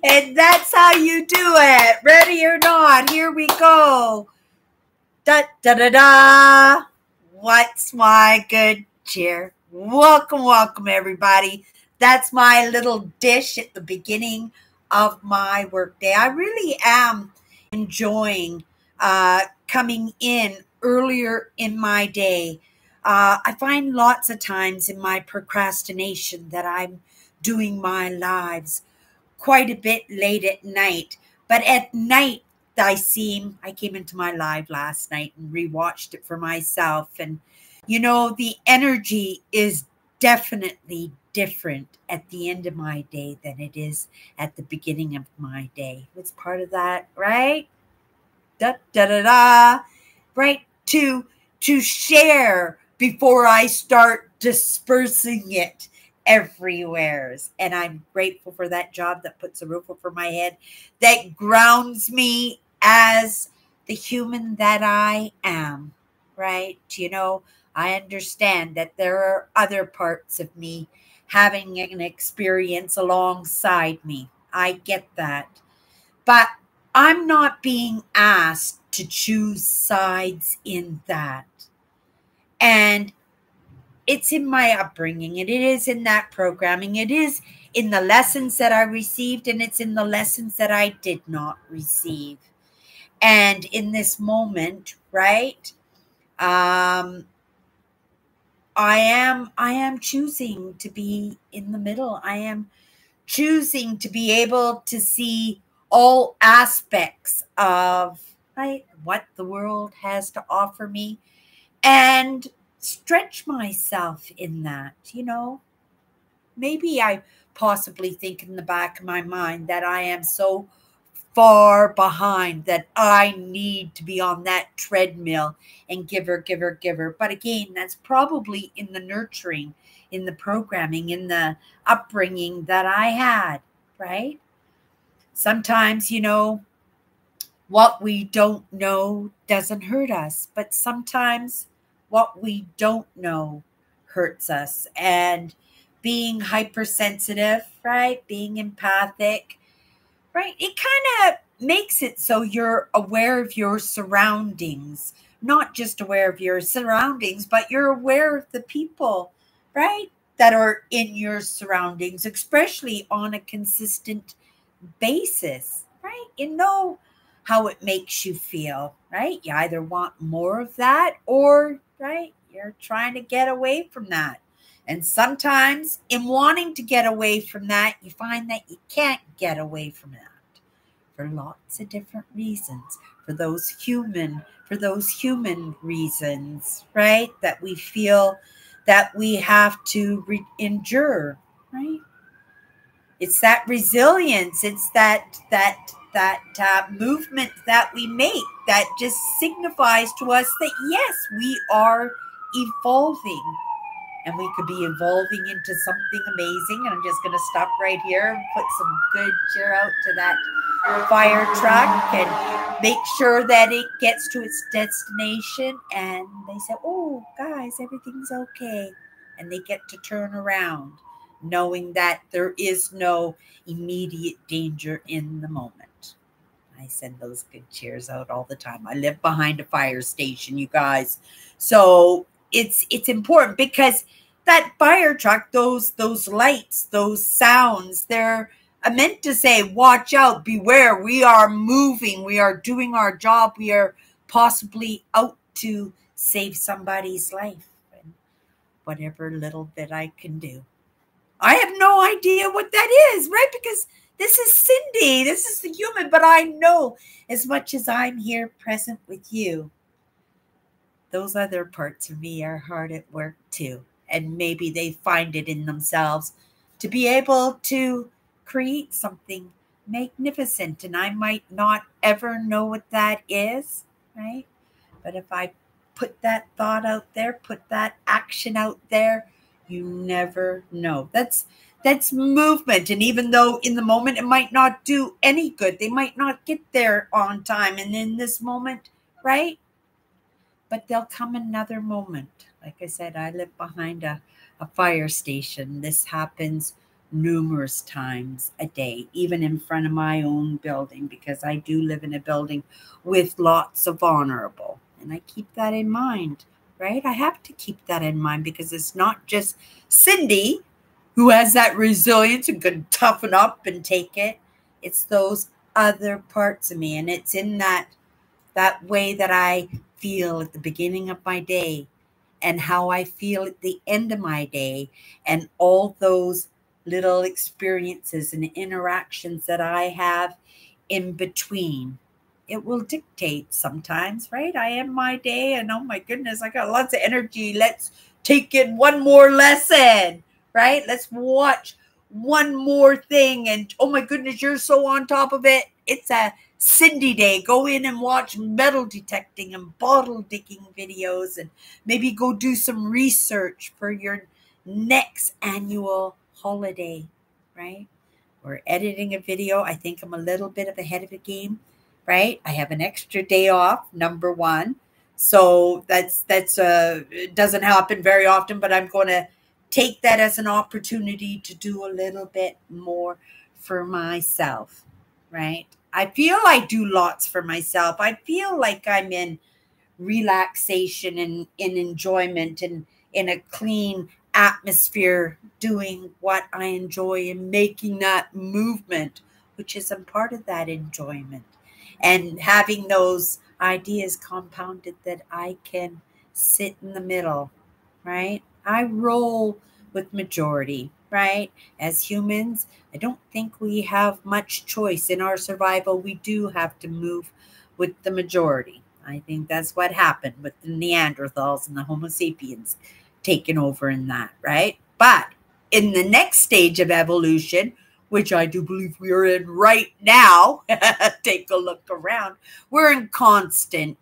And that's how you do it. Ready or not, here we go. Da da da da. What's my good cheer? Welcome, welcome, everybody. That's my little dish at the beginning of my workday. I really am enjoying coming in earlier in my day. I find lots of times in my procrastination that I'm doing my lives quite a bit late at night. But at night, I came into my live last night and rewatched it for myself. And, the energy is definitely different at the end of my day than it is at the beginning of my day. It's part of that, right? Da da da da. Right? To share before I start dispersing it everywheres. And I'm grateful for that job that puts a roof over my head, that grounds me as the human that I am, right? I understand that there are other parts of me having an experience alongside me. I get that. But I'm not being asked to choose sides in that. And it's in my upbringing. It is in that programming. It is in the lessons that I received, and it's in the lessons that I did not receive. And in this moment, right, I am choosing to be in the middle. I am choosing to be able to see all aspects of, right, what the world has to offer me and stretch myself in that. Maybe I possibly think in the back of my mind that I am so far behind that I need to be on that treadmill and giver, giver, giver. But again, that's probably in the nurturing, in the programming, in the upbringing that I had, right? Sometimes, what we don't know doesn't hurt us, but sometimes what we don't know hurts us. And being hypersensitive, right? Being empathic, right? It kind of makes it so you're aware of your surroundings, not just aware of your surroundings, but you're aware of the people, right? That are in your surroundings, especially on a consistent basis, right? You know how it makes you feel, right? You either want more of that or, right, you're trying to get away from that. And sometimes in wanting to get away from that, you find that you can't get away from that for lots of different reasons, for those human reasons, right? That we feel that we have to endure, right? It's that resilience. It's that movement that we make that just signifies to us that yes, we are evolving, and we could be evolving into something amazing. And I'm just going to stop right here and put some good cheer out to that fire truck and make sure that it gets to its destination. And they say, "Oh, guys, everything's okay," and they get to turn around, knowing that there is no immediate danger in the moment. I send those good cheers out all the time. I live behind a fire station, you guys. So it's important because that fire truck, those lights, those sounds, they're meant to say, watch out, beware, we are moving, we are doing our job, we are possibly out to save somebody's life. And whatever little bit I can do. I have no idea what that is, right? Because this is Cindy. This is the human. But I know as much as I'm here present with you, those other parts of me are hard at work too. And maybe they find it in themselves to be able to create something magnificent. And I might not ever know what that is, right? But if I put that thought out there, put that action out there, you never know. That's movement. And even though in the moment it might not do any good, they might not get there on time. And in this moment, right? But there'll come another moment. Like I said, I live behind a fire station. This happens numerous times a day, even in front of my own building, because I do live in a building with lots of vulnerable. And I keep that in mind, right? I have to keep that in mind because it's not just Cindy who has that resilience and can toughen up and take it. It's those other parts of me. And it's in that way that I feel at the beginning of my day and how I feel at the end of my day, and all those little experiences and interactions that I have in between. It will dictate sometimes, right? I end my day and oh my goodness, I got lots of energy. Let's take in one more lesson, right? Let's watch one more thing. And oh my goodness, you're so on top of it. It's a Cindy day. Go in and watch metal detecting and bottle digging videos, and maybe go do some research for your next annual holiday, right? Or editing a video. I think I'm a little bit of ahead of the game, right? I have an extra day off, number one. So it doesn't happen very often, but I'm going to take that as an opportunity to do a little bit more for myself, right? I feel I do lots for myself. I feel like I'm in relaxation and in enjoyment and in a clean atmosphere doing what I enjoy and making that movement, which is a part of that enjoyment. And having those ideas compounded that I can sit in the middle, right? I roll with majority, right? As humans, I don't think we have much choice in our survival. We do have to move with the majority. I think that's what happened with the Neanderthals and the Homo sapiens taking over in that, right? But in the next stage of evolution, which I do believe we are in right now, take a look around, we're in constant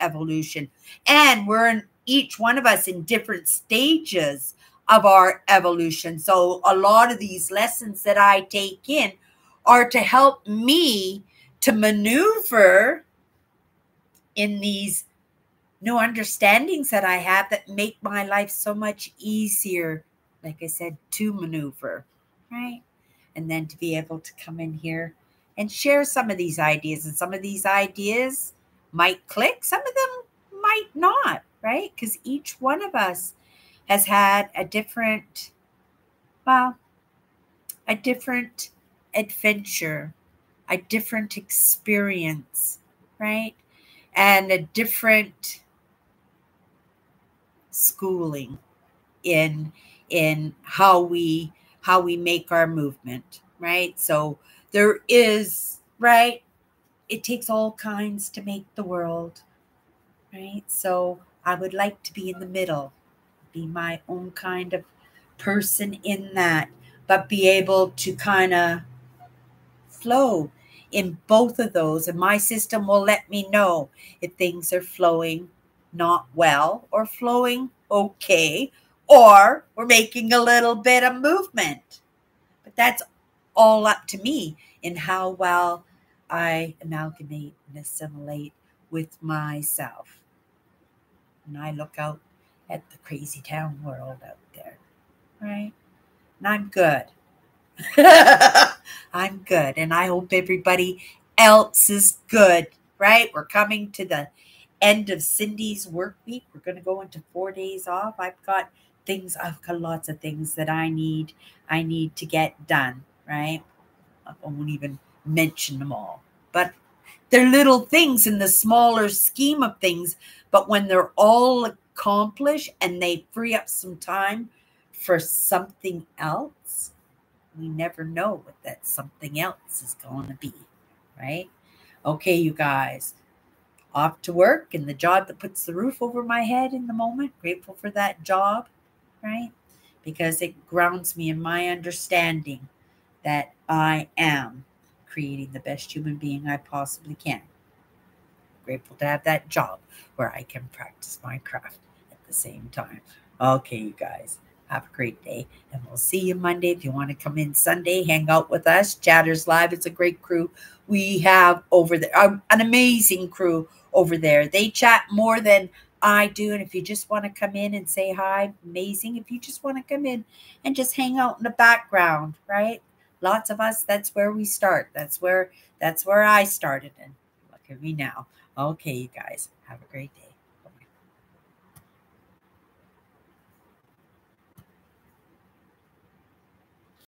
evolution. And we're in each one of us in different stages of our evolution. So a lot of these lessons that I take in are to help me to maneuver in these new understandings that I have that make my life so much easier, like I said, to maneuver, right? And then to be able to come in here and share some of these ideas. And some of these ideas might click, some of them might not, right? Because each one of us has had a different adventure, a different experience, right? And a different schooling in how we make our movement, right? So there is, right? It takes all kinds to make the world, right? So I would like to be in the middle, be my own kind of person in that, but be able to kind of flow in both of those. And my system will let me know if things are flowing not well or flowing okay, or we're making a little bit of movement. But that's all up to me in how well I amalgamate and assimilate with myself. And I look out at the crazy town world out there, right? And I'm good. I'm good. And I hope everybody else is good, right? We're coming to the end of Cindy's work week. We're going to go into 4 days off. I've got lots of things that I need to get done, right? I won't even mention them all. But they're little things in the smaller scheme of things. But when they're all accomplished and they free up some time for something else, we never know what that something else is going to be, right? Okay, you guys, off to work and the job that puts the roof over my head in the moment. Grateful for that job, right? Because it grounds me in my understanding that I am creating the best human being I possibly can. Grateful to have that job where I can practice my craft at the same time. Okay, you guys, have a great day, and we'll see you Monday. If you want to come in Sunday, hang out with us. Chatters Live, it's a great crew we have over there, an amazing crew over there. They chat more than I do. And if you just want to come in and say hi, amazing. If you just want to come in and just hang out in the background, right? Lots of us, that's where we start. That's where I started. And look at me now. Okay, you guys, have a great day.